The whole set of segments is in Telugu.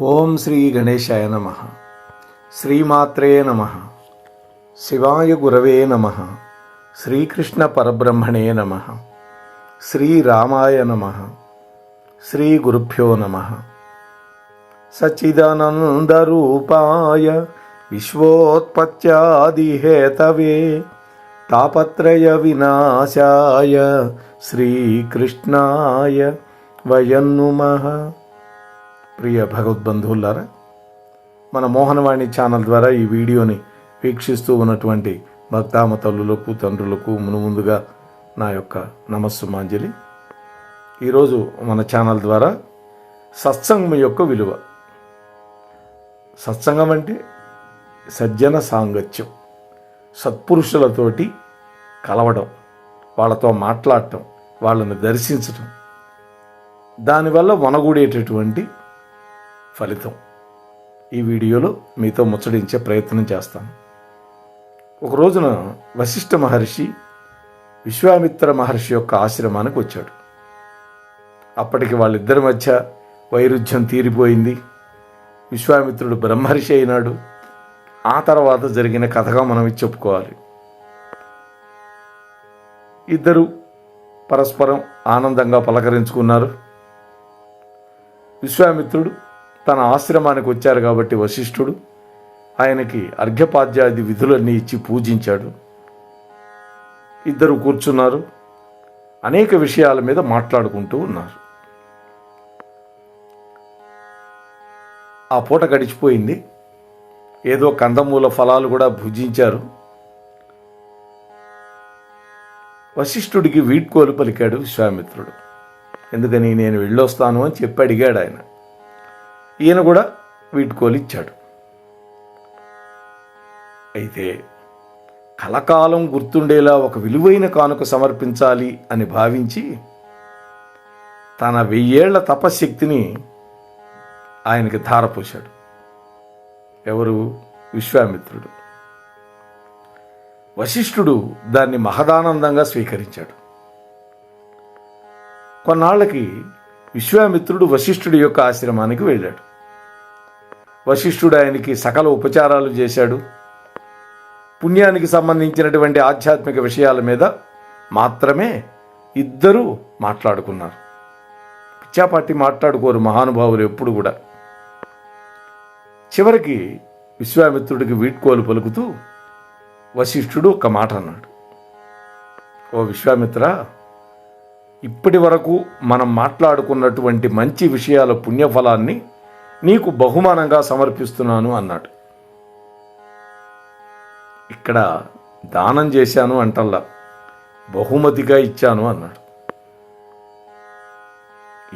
ఓం శ్రీ గణేశాయ నమః. శ్రీమాత్రే నమః. శివాయ గురవే నమః. శ్రీకృష్ణ పరబ్రహ్మణే నమః. శ్రీరామాయ నమః. శ్రీ గురుభ్యో నమః. సచ్చిదానందరూపాయ విశ్వోత్పత్యాదిహేతవే తాపత్రయ వినాశాయ శ్రీకృష్ణాయ వయం నమః. ప్రియ భగవద్బంధువులారా, మన మోహనవాణి ఛానల్ ద్వారా ఈ వీడియోని వీక్షిస్తూ ఉన్నటువంటి భక్తామ తల్లులకు తండ్రులకు ముందుగా నా యొక్క నమస్సుమాంజలి. ఈరోజు మన ఛానల్ ద్వారా సత్సంగం యొక్క విలువ. సత్సంగం అంటే సజ్జన సాంగత్యం, సత్పురుషులతోటి కలవడం, వాళ్ళతో మాట్లాడటం, వాళ్ళని దర్శించటం, దానివల్ల వనగూడేటటువంటి ఫలితం ఈ వీడియోలో మీతో ముచ్చడించే ప్రయత్నం చేస్తాను. ఒక రోజున వశిష్ఠ మహర్షి విశ్వామిత్ర మహర్షి యొక్క ఆశ్రమానికి వచ్చాడు. అప్పటికి వాళ్ళిద్దరి మధ్య వైరుధ్యం తీరిపోయింది. విశ్వామిత్రుడు బ్రహ్మర్షి అయినాడు. ఆ తర్వాత జరిగిన కథగా మనం చెప్పుకోవాలి. ఇద్దరు పరస్పరం ఆనందంగా పలకరించుకున్నారు. విశ్వామిత్రుడు తన ఆశ్రమానికి వచ్చారు కాబట్టి వశిష్ఠుడు ఆయనకి అర్ఘ్యపాద్యాది విధులన్నీ ఇచ్చి పూజించాడు. ఇద్దరు కూర్చున్నారు. అనేక విషయాల మీద మాట్లాడుకుంటూ ఉన్నారు. ఆ పూట గడిచిపోయింది. ఏదో కందమూల ఫలాలు కూడా భుజించారు. వశిష్ఠుడికి వీడ్కోలు పలికాడు విశ్వామిత్రుడు. ఎందుకని? నేను వెళ్ళొస్తాను అని చెప్పి అడిగాడు ఆయన. ఈయన కూడా వీడ్కోలు ఇచ్చాడు. అయితే కలకాలం గుర్తుండేలా ఒక విలువైన కానుక సమర్పించాలి అని భావించి తన 1000 ఏళ్ల తపశ్శక్తిని ఆయనకి ధారపోశాడు. ఎవరు? విశ్వామిత్రుడు. వశిష్ఠుడు దాన్ని మహదానందంగా స్వీకరించాడు. కొన్నాళ్ళకి విశ్వామిత్రుడు వశిష్ఠుడి యొక్క ఆశ్రమానికి వెళ్ళాడు. వశిష్ఠుడు ఆయనకి సకల ఉపచారాలు చేశాడు. పుణ్యానికి సంబంధించినటువంటి ఆధ్యాత్మిక విషయాల మీద మాత్రమే ఇద్దరూ మాట్లాడుకున్నారు. పిచ్చాపాటి మాట్లాడుకోరు మహానుభావులు ఎప్పుడు కూడా. చివరికి విశ్వామిత్రుడికి వీడ్కోలు పలుకుతూ వశిష్ఠుడు ఒక మాట అన్నాడు. ఓ విశ్వామిత్ర, ఇప్పటి వరకు మనం మాట్లాడుకున్నటువంటి మంచి విషయాల పుణ్యఫలాన్ని నీకు బహుమానంగా సమర్పిస్తున్నాను అన్నాడు. ఇక్కడ దానం చేశాను అంటల్లా, బహుమతిగా ఇచ్చాను అన్నాడు.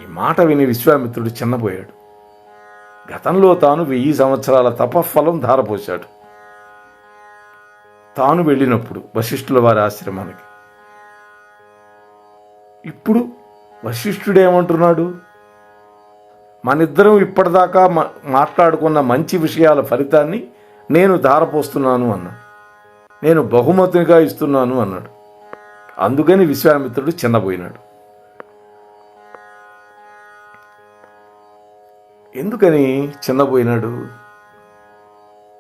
ఈ మాట విని విశ్వామిత్రుడు చిన్నపోయాడు. గతంలో తాను 1000 సంవత్సరాల తపఫలం ధారపోశాడు. తాను వెళ్ళినప్పుడు వశిష్ఠుల వారి ఆశ్రమానికి. ఇప్పుడు వశిష్ఠుడేమంటున్నాడు? మనిద్దరం ఇప్పటిదాకా మాట్లాడుకున్న మంచి విషయాల ఫలితాన్ని నేను ధారపోస్తున్నాను అన్నాడు. నేను బహుమతిగా ఇస్తున్నాను అన్నాడు. అందుకని విశ్వామిత్రుడు చిన్నపోయినాడు. ఎందుకని చిన్నపోయినాడు?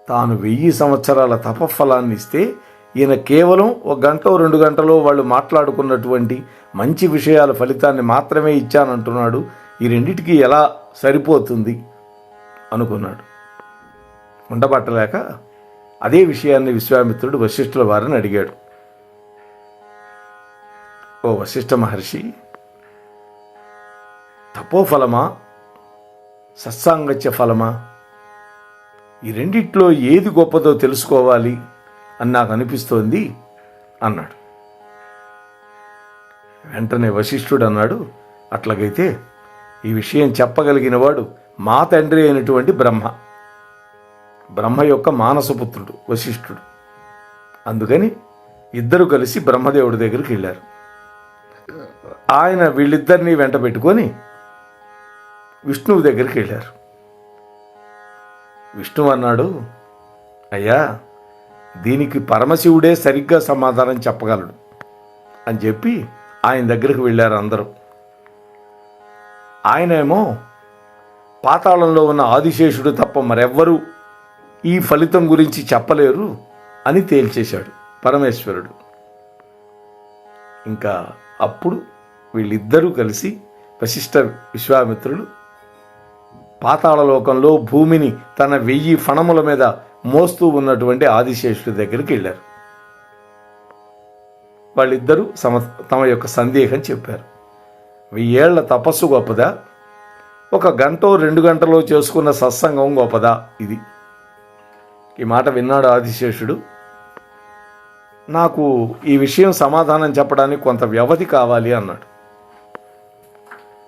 తాను 1000 సంవత్సరాల తపఫలాన్ని ఇస్తే ఈయన కేవలం 1 గంట 2 గంటలో వాళ్ళు మాట్లాడుకున్నటువంటి మంచి విషయాల ఫలితాన్ని మాత్రమే ఇచ్చానంటున్నాడు. ఈ రెండిటికి ఎలా సరిపోతుంది అనుకున్నాడు. ఉండబట్టలేక అదే విషయాన్ని విశ్వామిత్రుడు వశిష్ఠుల వారిని అడిగాడు. ఓ వశిష్ఠ మహర్షి, తపోఫలమా సత్సాంగత్య ఫలమా? ఈ రెండిట్లో ఏది గొప్పదో తెలుసుకోవాలి అని నాకు అనిపిస్తోంది అన్నాడు. వెంటనే వశిష్ఠుడు అన్నాడు, అట్లాగైతే ఈ విషయం చెప్పగలిగిన వాడు మా తండ్రి అయినటువంటి బ్రహ్మ యొక్క మానసపుత్రుడు వశిష్ఠుడు. అందుకని ఇద్దరు కలిసి బ్రహ్మదేవుడి దగ్గరికి వెళ్ళారు. ఆయన వీళ్ళిద్దరినీ వెంట పెట్టుకొని విష్ణువు దగ్గరికి వెళ్ళారు. విష్ణువు అన్నాడు, అయ్యా, దీనికి పరమశివుడే సరిగ్గా సమాధానం చెప్పగలడు అని చెప్పి ఆయన దగ్గరికి వెళ్ళారు అందరూ. ఆయనేమో పాతాళంలో ఉన్న ఆదిశేషుడు తప్ప మరెవ్వరూ ఈ ఫలితం గురించి చెప్పలేరు అని తేల్చేశాడు పరమేశ్వరుడు. ఇంకా అప్పుడు వీళ్ళిద్దరూ కలిసి వశిష్ఠ విశ్వామిత్రులు పాతాళలోకంలో భూమిని తన 1000 ఫణముల మీద మోస్తూ ఉన్నటువంటి ఆదిశేషుడి దగ్గరికి వెళ్ళారు. వాళ్ళిద్దరూ తమ యొక్క సందేహం చెప్పారు. 1000 ఏళ్ల తపస్సు గొప్పదా, 1 గంటో 2 గంటలో చేసుకున్న సత్సంగం గొప్పదా? ఇది ఈ మాట విన్నాడు ఆదిశేషుడు. నాకు ఈ విషయం సమాధానం చెప్పడానికి కొంత వ్యవధి కావాలి అన్నాడు.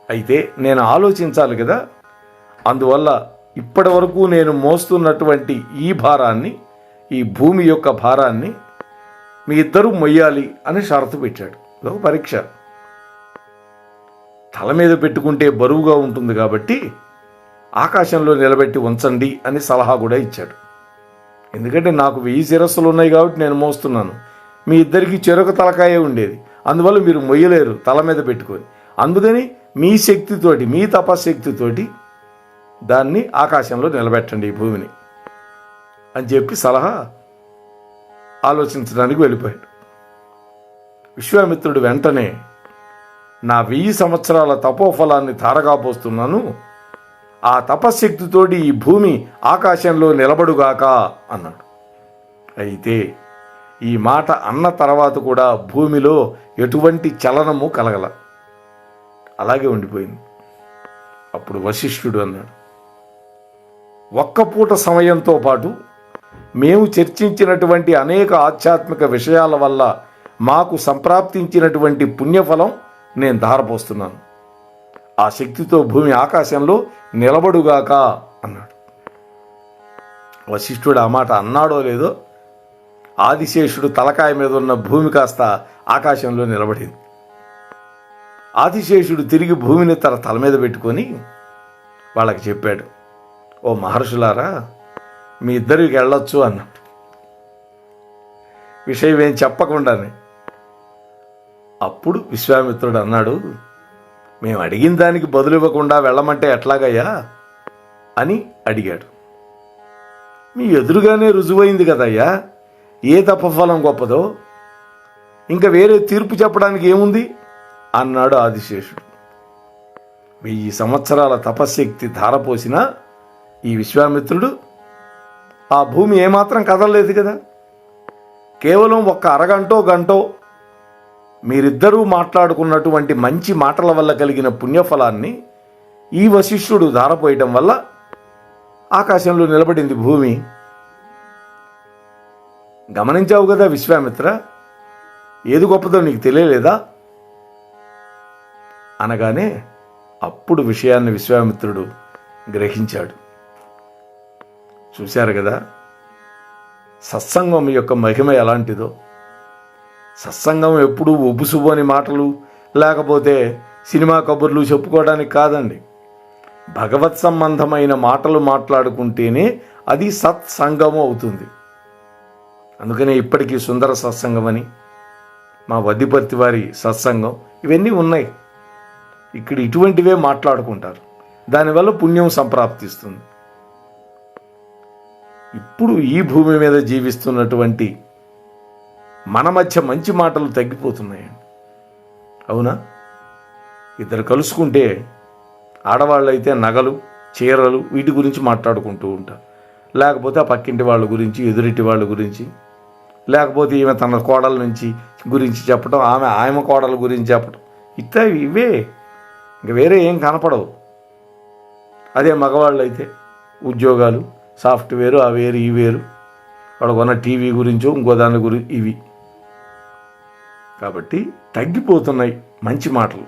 అయితే నేను ఆలోచించాలి కదా, అందువల్ల ఇప్పటి వరకు నేను మోస్తున్నటువంటి ఈ భారాన్ని, ఈ భూమి యొక్క భారాన్ని మీ ఇద్దరూ మొయ్యాలి అని షరతు పెట్టాడు. ఇదొక పరీక్ష. తల మీద పెట్టుకుంటే బరువుగా ఉంటుంది కాబట్టి ఆకాశంలో నిలబెట్టి ఉంచండి అని సలహా కూడా ఇచ్చాడు. ఎందుకంటే నాకు 1000 శిరస్సులు ఉన్నాయి కాబట్టి నేను మోస్తున్నాను, మీ ఇద్దరికి చెరొక తలకాయే ఉండేది, అందువల్ల మీరు మొయ్యలేరు తల మీద పెట్టుకొని, అందుకని మీ శక్తితోటి, మీ తపశక్తితోటి దాన్ని ఆకాశంలో నిలబెట్టండి ఈ భూమిని అని చెప్పి సలహా ఆలోచించడానికి వెళ్ళిపోయాడు. విశ్వామిత్రుడు వెంటనే నా 1000 సంవత్సరాల తపోఫలాన్ని ధారగా పోస్తున్నాను, ఆ తపశక్తితోటి ఈ భూమి ఆకాశంలో నిలబడుగాక అన్నాడు. అయితే ఈ మాట అన్న తర్వాత కూడా భూమిలో ఎటువంటి చలనము కలగల, అలాగే ఉండిపోయింది. అప్పుడు వశిష్ఠుడు అన్నాడు, ఒక్క పూట సమయంతో పాటు మేము చర్చించినటువంటి అనేక ఆధ్యాత్మిక విషయాల వల్ల మాకు సంప్రాప్తించినటువంటి పుణ్యఫలం నేను ధారపోస్తున్నాను. ఆ శక్తితో భూమి ఆకాశంలో నిలబడుగాక అన్నాడు. వశిష్ఠుడు ఆ మాట అన్నాడో లేదో, ఆదిశేషుడు తలకాయ మీద ఉన్న భూమి కాస్త ఆకాశంలో నిలబడింది. ఆదిశేషుడు తిరిగి భూమిని తన తల మీద పెట్టుకొని వాళ్ళకి చెప్పాడు, ఓ మహర్షులారా, మీ ఇద్దరికి వెళ్ళొచ్చు అన్నాడు. విషయం ఏం చెప్పకుండానే. అప్పుడు విశ్వామిత్రుడు అన్నాడు, మేము అడిగిన దానికి బదులు ఇవ్వకుండా వెళ్ళమంటే ఎట్లాగయ్యా అని అడిగాడు. మీ ఎదురుగానే రుజువైంది కదయ్యా ఏ తపఫలం గొప్పదో, ఇంకా వేరే తీర్పు చెప్పడానికి ఏముంది అన్నాడు ఆదిశేషుడు. 1000 సంవత్సరాల తపశ్శక్తి ధారపోసినా ఈ విశ్వామిత్రుడు ఆ భూమి ఏమాత్రం కదలలేదు కదా. కేవలం 1 అరగంటో గంటో మీరిద్దరూ మాట్లాడుకున్నటువంటి మంచి మాటల వల్ల కలిగిన పుణ్యఫలాన్ని ఈ వశిష్ఠుడు ధారపోయటం వల్ల ఆకాశంలో నిలబడింది భూమి. గమనించావు కదా విశ్వామిత్ర, ఏది గొప్పదో నీకు తెలియలేదా అనగానే అప్పుడు విషయాన్ని విశ్వామిత్రుడు గ్రహించాడు. చూశారు కదా సత్సంగం యొక్క మహిమ ఎలాంటిదో. సత్సంగం ఎప్పుడూ ఉబుసుబోని మాటలు లేకపోతే సినిమా కబుర్లు చెప్పుకోవడానికి కాదండి. భగవత్ సంబంధమైన మాటలు మాట్లాడుకుంటేనే అది సత్సంగము అవుతుంది. అందుకనే ఇప్పటికీ సుందర సత్సంగం అని, మా వద్దిపర్తి వారి సత్సంగం, ఇవన్నీ ఉన్నాయి. ఇక్కడ ఇటువంటివే మాట్లాడుకుంటారు, దానివల్ల పుణ్యం సంప్రాప్తిస్తుంది. ఇప్పుడు ఈ భూమి మీద జీవిస్తున్నటువంటి మన మధ్య మంచి మాటలు తగ్గిపోతున్నాయండి. అవునా? ఇద్దరు కలుసుకుంటే ఆడవాళ్ళైతే నగలు, చీరలు వీటి గురించి మాట్లాడుకుంటూ ఉంటారు, లేకపోతే ఆ పక్కింటి వాళ్ళ గురించి, ఎదురింటి వాళ్ళ గురించి, లేకపోతే ఈమె తన కోడల గురించి చెప్పడం, ఆమె కోడల గురించి చెప్పడం, ఇవే, ఇంక వేరే ఏం కనపడవు. అదే మగవాళ్ళు అయితే ఉద్యోగాలు, సాఫ్ట్వేరు, ఆ వేరు ఈ వేరు, వాడు కొన్న టీవీ గురించో ఇంకో దాని గురించి, ఇవి. కాబట్టి తగ్గిపోతున్నాయి మంచి మాటలు.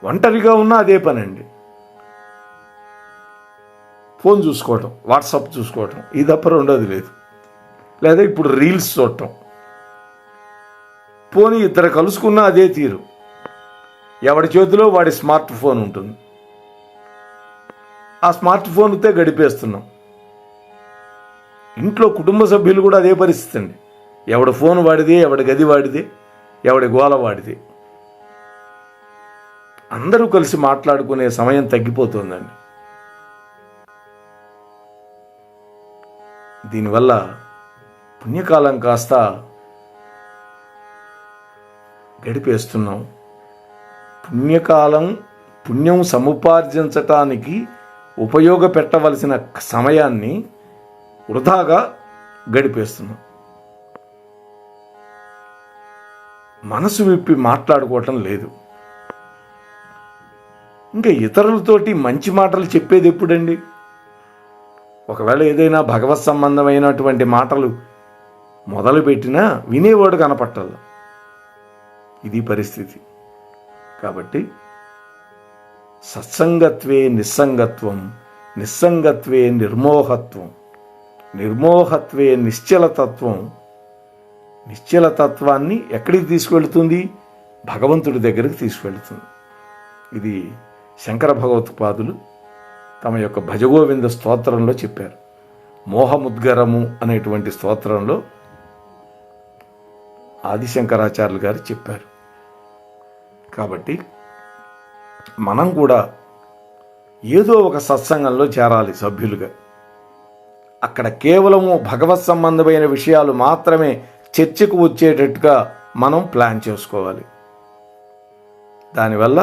ఒంటరిగా ఉన్నా అదే పని అండి. ఫోన్ చూసుకోవటం, వాట్సాప్ చూసుకోవటం, ఇది తప్ప రెండోది లేదు. లేదా ఇప్పుడు రీల్స్ చూడటం. పోనీ ఇద్దరు కలుసుకున్నా అదే తీరు. ఎవడి చేతిలో వాడి స్మార్ట్ ఫోన్ ఉంటుంది, ఆ స్మార్ట్ ఫోన్తో గడిపేస్తున్నాం. ఇంట్లో కుటుంబ సభ్యులు కూడా అదే పరిస్థితి అండి. ఎవడి ఫోన్ వాడిదే, ఎవడి గది వాడిదే, ఎవడి గోల వాడిదే. అందరూ కలిసి మాట్లాడుకునే సమయం తగ్గిపోతుందండి. దీనివల్ల పుణ్యకాలం కాస్త గడిపేస్తున్నాం. పుణ్యం సముపార్జించటానికి ఉపయోగపెట్టవలసిన సమయాన్ని వృధాగా గడిపేస్తున్నాం. మనసు విప్పి మాట్లాడుకోవటం లేదు. ఇంకా ఇతరులతోటి మంచి మాటలు చెప్పేది ఎప్పుడండి? ఒకవేళ ఏదైనా భగవత్ సంబంధమైనటువంటి మాటలు మొదలుపెట్టినా వినేవాడు కనపట్టాలి. ఇది పరిస్థితి. కాబట్టి సత్సంగత్వే నిస్సంగత్వం, నిస్సంగత్వే నిర్మోహత్వం, నిర్మోహత్వే నిశ్చలతత్వం. నిశ్చలతత్వాన్ని ఎక్కడికి తీసుకువెళుతుంది? భగవంతుడి దగ్గరికి తీసుకువెళుతుంది. ఇది శంకర భగవత్పాదులు తమ యొక్క భజగోవింద స్తోత్రంలో చెప్పారు. మోహముద్గరము అనేటువంటి స్తోత్రంలో ఆదిశంకరాచార్యులు గారు చెప్పారు. కాబట్టి మనం కూడా ఏదో ఒక సత్సంగంలో చేరాలి సభ్యులుగా. అక్కడ కేవలము భగవత్ సంబంధమైన విషయాలు మాత్రమే చర్చకు వచ్చేటట్టుగా మనం ప్లాన్ చేసుకోవాలి. దానివల్ల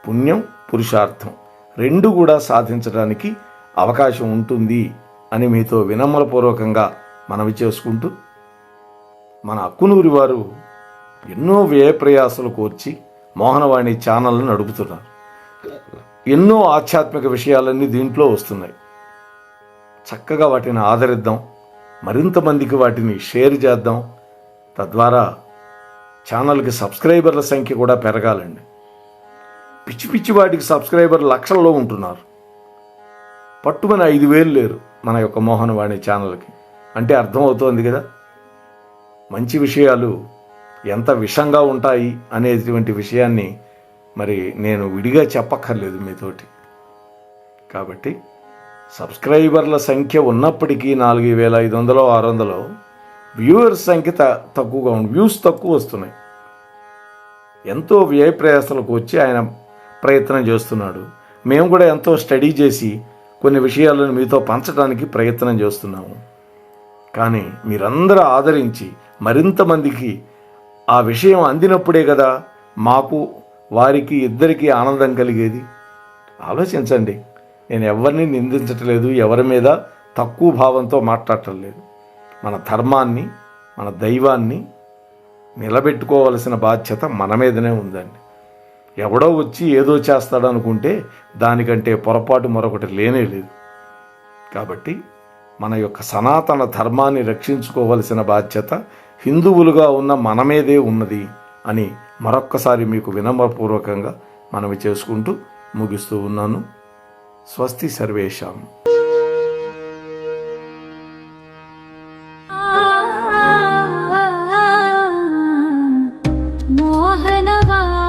పుణ్యం, పురుషార్థం రెండు కూడా సాధించడానికి అవకాశం ఉంటుంది అని మీతో వినమ్రపూర్వకంగా మనవి చేసుకుంటూ, మన అక్కునూరి వారు ఎన్నో వ్యయ ప్రయాసాలు కోర్చి మోహనవాణి ఛానల్ను నడుపుతున్నారు. ఎన్నో ఆధ్యాత్మిక విషయాలన్నీ దీంట్లో వస్తున్నాయి. చక్కగా వాటిని ఆదరిద్దాం, మరింత మందికి వాటిని షేర్ చేద్దాం. తద్వారా ఛానల్కి సబ్స్క్రైబర్ల సంఖ్య కూడా పెరగాలండి. పిచ్చి పిచ్చి వాటికి సబ్స్క్రైబర్లు లక్షల్లో ఉంటున్నారు. పట్టుమని 5,000 లేరు మన యొక్క మోహనవాణి ఛానల్కి. అంటే అర్థమవుతోంది కదా, మంచి విషయాలు ఎంత విషంగా ఉంటాయి అనేటువంటి విషయాన్ని మరి నేను విడిగా చెప్పక్కర్లేదు మీతోటి. కాబట్టి సబ్స్క్రైబర్ల సంఖ్య ఉన్నప్పటికీ 4,500 600 వ్యూవర్స్ సంఖ్య తక్కువగా ఉంది, వ్యూస్ తక్కువ వస్తున్నాయి. ఎంతో వ్యయ ప్రయాసాలకు వచ్చి ఆయన ప్రయత్నం చేస్తున్నాడు. మేము కూడా ఎంతో స్టడీ చేసి కొన్ని విషయాలను మీతో పంచడానికి ప్రయత్నం చేస్తున్నాము. కానీ మీరందరూ ఆదరించి మరింత మందికి ఆ విషయం అందినప్పుడే కదా మాకు వారికి ఇద్దరికీ ఆనందం కలిగేది. ఆలోచించండి. నేను ఎవరిని నిందించట్లేదు, ఎవరి మీద తక్కువ భావంతో మాట్లాడటం లేదు. మన ధర్మాన్ని, మన దైవాన్ని నిలబెట్టుకోవలసిన బాధ్యత మన మీదనే ఉందండి. ఎవడో వచ్చి ఏదో చేస్తాడనుకుంటే దానికంటే పొరపాటు మరొకటి లేనే లేదు. కాబట్టి మన యొక్క సనాతన ధర్మాన్ని రక్షించుకోవలసిన బాధ్యత హిందువులుగా ఉన్న మన మీదే ఉన్నది అని మరొక్కసారి మీకు వినమ్రపూర్వకంగా మనవి చేసుకుంటూ ముగిస్తూ ఉన్నాను. స్వస్తి సర్వేషాం. మోహనవాణి